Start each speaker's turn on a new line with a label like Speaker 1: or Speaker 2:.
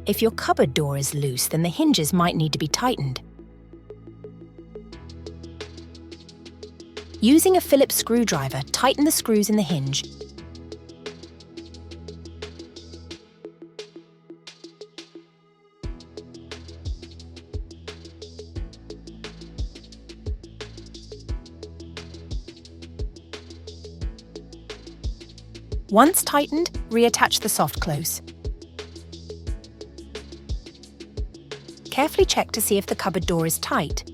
Speaker 1: If your cupboard door is loose, then the hinges might need to be tightened. Using a Phillips screwdriver, tighten the screws in the hinge. Once tightened, reattach the soft close. Carefully check to see if the cupboard door is tight.